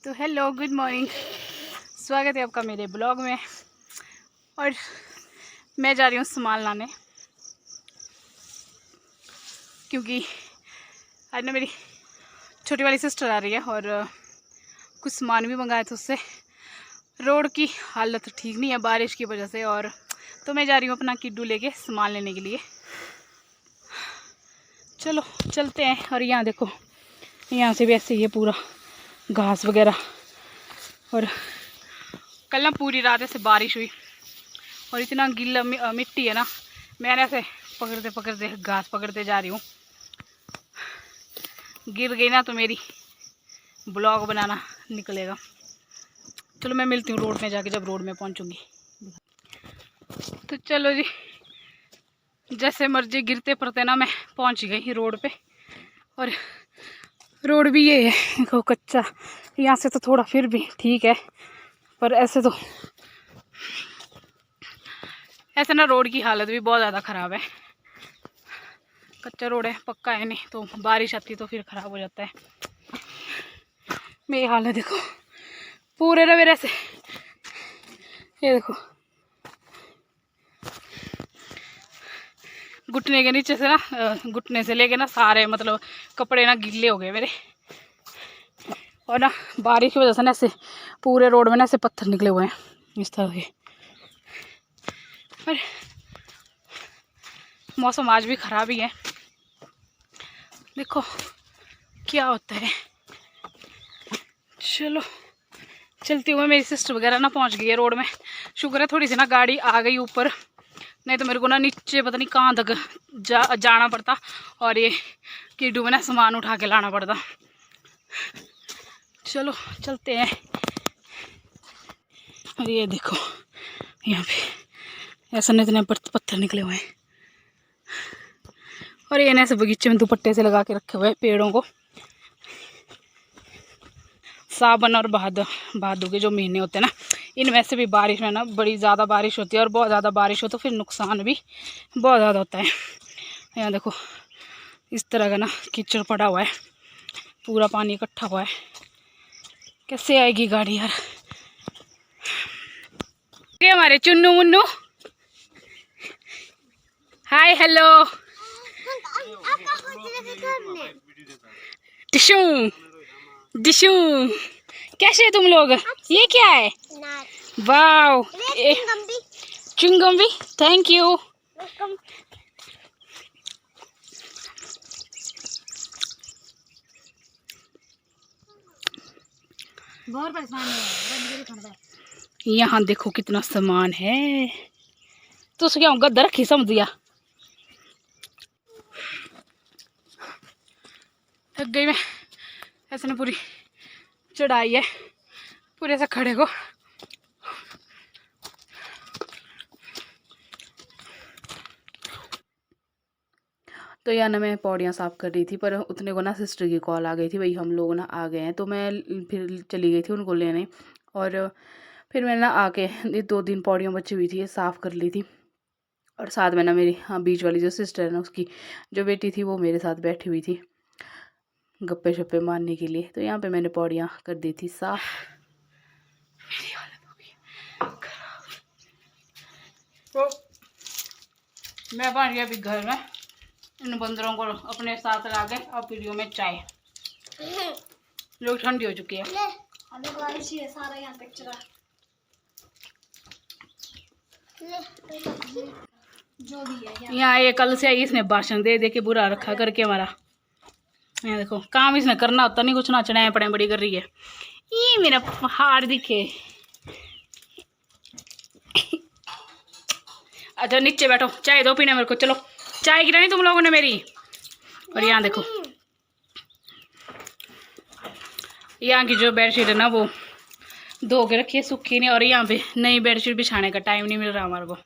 तो hello, good morning, स्वागत है आपका मेरे ब्लॉग में। और मैं जा रही हूँ सामान लाने, क्योंकि आज ना मेरी छोटी वाली सिस्टर आ रही है और कुछ सामान भी मंगाया था उससे। रोड की हालत ठीक नहीं है बारिश की वजह से, और तो मैं जा रही हूँ अपना किड्डू लेके सामान लेने के लिए। चलो चलते हैं। और यहाँ देखो, यहाँ से भी ऐसे ही है पूरा घास वगैरह। और कल ना पूरी रात ऐसे बारिश हुई और इतना गीला मिट्टी है ना, मैंने ऐसे पकड़ते पकड़ते घास पकड़ते जा रही हूँ। गिर गई ना तो मेरी ब्लॉग बनाना निकलेगा। चलो मैं मिलती हूँ रोड में जाके, जब रोड में पहुँचूँगी। तो चलो जी, जैसे मर्जी गिरते पड़ते ना मैं पहुँच गई रोड पे। और रोड भी ये है देखो, कच्चा। यहाँ से तो थोड़ा फिर भी ठीक है, पर ऐसे ना रोड की हालत भी बहुत ज़्यादा ख़राब है। कच्चा रोड है, पक्का है नहीं, तो बारिश आती तो फिर ख़राब हो जाता है। मेरी हालत देखो, पूरे ना मेरे ऐसे, ये देखो घुटने के नीचे से ना, घुटने से लेके ना सारे मतलब कपड़े ना गीले हो गए मेरे। और ना बारिश की वजह से ना ऐसे पूरे रोड में ना ऐसे पत्थर निकले हुए हैं इस तरह के। पर मौसम आज भी ख़राब ही है, देखो क्या होता है। चलो चलती हुए, मेरी सिस्टर वगैरह ना पहुंच गई है रोड में। शुक्र है थोड़ी सी ना गाड़ी आ गई ऊपर, नहीं तो मेरे को ना नीचे पता नहीं कहाँ तक जाना पड़ता और ये किड्डू में ना सामान उठा के लाना पड़ता। चलो चलते हैं। और ये देखो, यहाँ पे ऐसा इतने पत्थर निकले हुए हैं। और ये ना ऐसे बगीचे में दुपट्टे से लगा के रखे हुए हैं पेड़ों को। सावन और भादों के जो महीने होते हैं ना, इनमें से भी बारिश में ना बड़ी ज़्यादा बारिश होती है, और बहुत ज़्यादा बारिश हो तो फिर नुकसान भी बहुत ज़्यादा होता है। यहाँ देखो इस तरह का ना कीचड़ पड़ा हुआ है, पूरा पानी इकट्ठा हुआ है। कैसे आएगी गाड़ी यार। ये हमारे चुन्नू मुन्नू, हाय हेलो। डिशू डिशू, कैसे है तुम लोग? ये क्या है? वाओ, च्युइंगम भी, थैंक यू। यहाँ देखो कितना सामान है। तो क्या गद्दा रखी समझ गया। थक गई मैं, ऐसे ना पूरी चढ़ाई है पूरे से खड़े को। तो यार ना मैं पौड़ियाँ साफ़ कर रही थी, पर उतने को ना सिस्टर की कॉल आ गई थी, भाई हम लोग ना आ गए हैं। तो मैं फिर चली गई थी उनको लेने, और फिर मैंने ना आके ये 2 दिन पौड़ियाँ बची हुई थी ये साफ़ कर ली थी। और साथ में ना मेरी बीच वाली जो सिस्टर है ना, उसकी जो बेटी थी वो मेरे साथ बैठी हुई थी गप्पे शप्पे मारने के लिए। तो यहाँ पे मैंने पौड़ियाँ कर दी थी साफ़। मेरी हालत हो गई खराब। तो मैं बन गया अभी घर में, इन बंदरों को अपने साथ ला के अब वीडियो में चाय, जो ठंडी हो चुकी है। यहाँ ये कल से आई, इसने भाषण दे दे के बुरा रखा करके हमारा। यहाँ देखो काम इसने करना होता नहीं, कुछ नाचना पड़े बड़ी कर रही है। ये मेरा पहाड़ दिखे। अच्छा नीचे बैठो, चाय दो पीने मेरे को। चलो चाय गिरानी तुम लोगों ने मेरी। और यहाँ देखो, यहाँ की जो बेडशीट है ना वो धो के रखी है, सूखी नहीं। और यहाँ पे नई बेडशीट बिछाने का टाइम नहीं मिल रहा हमारे को।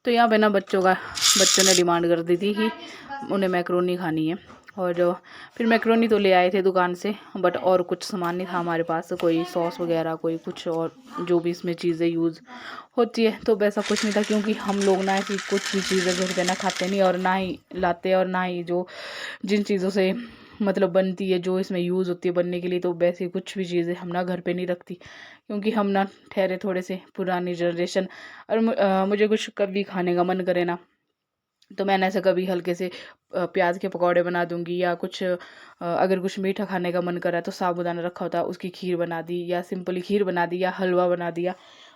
तो यहाँ पे ना बच्चों ने डिमांड कर दी थी कि उन्हें मैक्रोनी खानी है, और फिर मैक्रोनी तो ले आए थे दुकान से, बट और कुछ सामान नहीं था हमारे पास, कोई सॉस वगैरह कोई कुछ और जो भी इसमें चीज़ें यूज़ होती है तो वैसा कुछ नहीं था, क्योंकि हम लोग ना ऐसी कुछ भी चीज़ें घर पे ना खाते नहीं और ना ही लाते, और ना ही जो जिन चीज़ों से मतलब बनती है जो इसमें यूज़ होती है बनने के लिए, तो वैसे कुछ भी चीज़ें हम ना घर पे नहीं रखती, क्योंकि हम ना ठहरे थोड़े से पुरानी जनरेशन। और मुझे कुछ कभी खाने का मन करे ना, तो मैंने ऐसे कभी हल्के से प्याज के पकौड़े बना दूंगी, या कुछ अगर कुछ मीठा खाने का मन करा तो साबूदाना रखा होता है उसकी खीर बना दी, या सिंपली खीर बना दी, या हलवा बना दिया,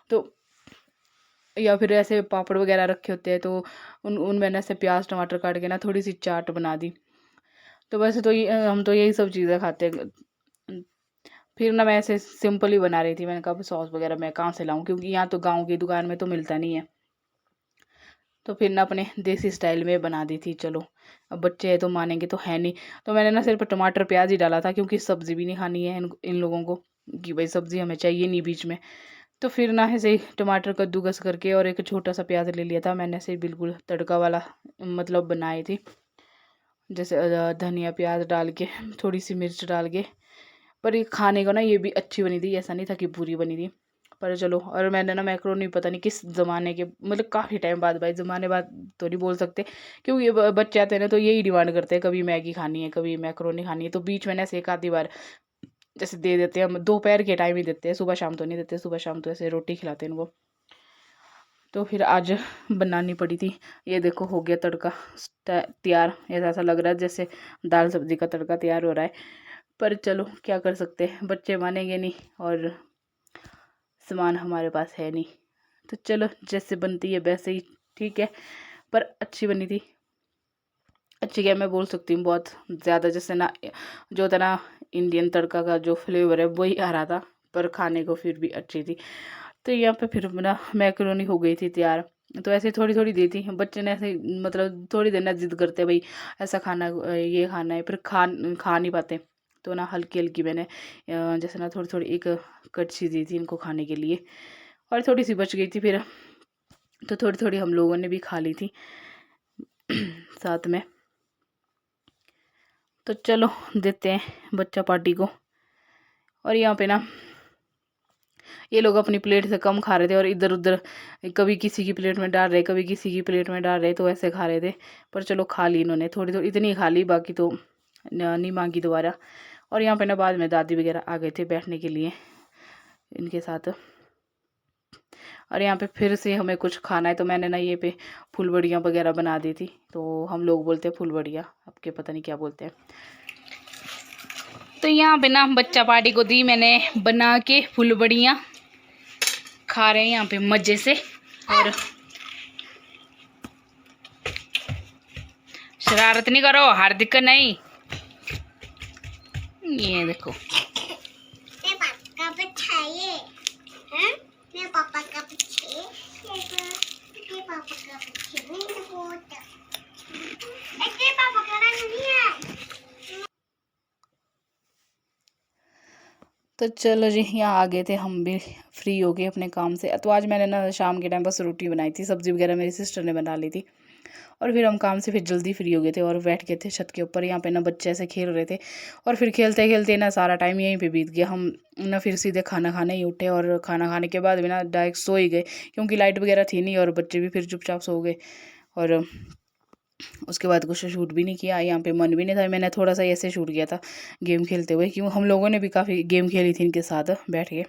तो या फिर ऐसे पापड़ वगैरह रखे होते हैं तो उन मैंने ऐसे प्याज टमाटर काट के ना थोड़ी सी चाट बना दी। तो वैसे तो हम तो यही सब चीज़ें खाते हैं। फिर ना मैं ऐसे सिंपल ही बना रही थी, मैंने कहा सॉस वगैरह मैं कहाँ से लाऊं, क्योंकि यहाँ तो गाँव की दुकान में तो मिलता नहीं है। तो फिर ना अपने देसी स्टाइल में बना दी थी। चलो अब बच्चे हैं तो मानेंगे तो है नहीं, तो मैंने ना सिर्फ टमाटर प्याज ही डाला था, क्योंकि सब्ज़ी भी नहीं खानी है इन लोगों को, कि भाई सब्ज़ी हमें चाहिए नहीं बीच में। तो फिर ना ऐसे ही टमाटर कद्दूकस करके और एक छोटा सा प्याज ले लिया था मैंने, ऐसे ही बिल्कुल तड़का वाला मतलब बनाई थी, जैसे धनिया प्याज डाल के थोड़ी सी मिर्च डाल के। पर ये खाने को ना ये भी अच्छी बनी थी, ऐसा नहीं था कि बुरी बनी थी। पर चलो, और मैंने ना मैक्रोनी पता नहीं किस ज़माने के मतलब काफ़ी टाइम बाद, भाई ज़माने बाद तो नहीं बोल सकते, क्योंकि ये बच्चे आते हैं ना तो यही डिमांड करते हैं, कभी मैगी खानी है कभी मैक्रोनी खानी है, तो बीच में ना ऐसे एक आधी बार जैसे दे देते हैं। हम दोपहर के टाइम ही देते हैं, सुबह शाम तो नहीं देते, सुबह शाम तो ऐसे रोटी खिलाते हैं इनको। तो फिर आज बनानी पड़ी थी। ये देखो हो गया तड़का तैयार, ऐसा लग रहा है जैसे दाल सब्जी का तड़का तैयार हो रहा है, पर चलो क्या कर सकते हैं, बच्चे मानेंगे नहीं और सामान हमारे पास है नहीं, तो चलो जैसे बनती है वैसे ही ठीक है। पर अच्छी बनी थी, अच्छी क्या मैं बोल सकती हूँ, बहुत ज़्यादा जैसे ना जो था ना इंडियन तड़का का जो फ्लेवर है वही आ रहा था, पर खाने को फिर भी अच्छी थी। तो यहाँ पे फिर ना मैक्रोनी हो गई थी तैयार। तो ऐसे थोड़ी थोड़ी दी थी, बच्चे ने ऐसे मतलब थोड़ी देर ना जिद करते भाई ऐसा खाना ये खाना है, फिर खा नहीं पाते। तो ना हल्की हल्की मैंने जैसे ना थोड़ी थोड़ी एक कड़छी दी थी इनको खाने के लिए, और थोड़ी सी बच गई थी फिर, तो थोड़ी थोड़ी हम लोगों ने भी खा ली थी साथ में। तो चलो देते हैं बच्चा पार्टी को। और यहाँ पे ना ये लोग अपनी प्लेट से कम खा रहे थे और इधर उधर कभी किसी की प्लेट में डाल रहे कभी किसी की प्लेट में डाल रहे, तो ऐसे खा रहे थे। पर चलो खा ली इन्होंने, थोड़ी थोड़ी इतनी खा ली, बाकी तो नहीं मांगी दोबारा। और यहाँ पे ना बाद में दादी वगैरह आ गए थे बैठने के लिए इनके साथ। और यहाँ पे फिर से हमें कुछ खाना है, तो मैंने ना ये पे फुलबड़ियाँ वगैरह बना दी थी, तो हम लोग बोलते हैं फुलबड़ियाँ, आपके पता नहीं क्या बोलते हैं। तो यहाँ पे ना बच्चा पार्टी को दी मैंने बना के फुलबड़ियाँ, खा रहे हैं यहाँ पे मज़े से। और शरारत नहीं करो, हार्दिक नहीं, ये देखो मेरे पापा का बच्चा है, मेरे पापा का बच्चा है, मेरे पापा का बच्चा नहीं होता, मेरे पापा का नहीं है। तो चलो जी, यहाँ आ गए थे हम भी फ्री हो गए अपने काम से। तो आज मैंने ना शाम के टाइम बस रोटी बनाई थी, सब्ज़ी वगैरह मेरी सिस्टर ने बना ली थी, और फिर हम काम से फिर जल्दी फ्री हो गए थे और बैठ गए थे छत के ऊपर। यहाँ पे ना बच्चे ऐसे खेल रहे थे, और फिर खेलते खेलते ना सारा टाइम यहीं पे बीत गया। हम ना फिर सीधे खाना खाने ही उठे, और खाना खाने के बाद भी ना डायरेक्ट सो ही गए, क्योंकि लाइट वगैरह थी नहीं, और बच्चे भी फिर चुपचाप सो गए। और उसके बाद कुछ शूट भी नहीं किया, यहाँ पे मन भी नहीं था। मैंने थोड़ा सा ऐसे शूट किया था गेम खेलते हुए, क्यों हम लोगों ने भी काफ़ी गेम खेली थी इनके साथ बैठ के।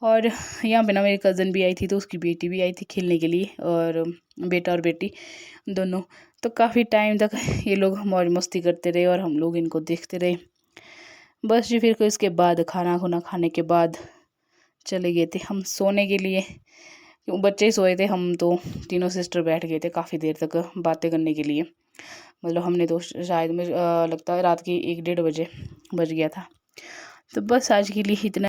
और यहाँ पे ना मेरी कज़न भी आई थी, तो उसकी बेटी भी आई थी खेलने के लिए, और बेटा और बेटी दोनों। तो काफ़ी टाइम तक ये लोग मौज मस्ती करते रहे और हम लोग इनको देखते रहे। बस जी फिर इसके बाद खाना खुना खाने के बाद चले गए थे हम सोने के लिए। बच्चे ही सोए थे, हम तो तीनों सिस्टर बैठ गए थे काफ़ी देर तक बातें करने के लिए। मतलब हमने तो शायद मुझे लगता है रात की 1-1:30 बजे बज गया था। तो बस आज के लिए इतना।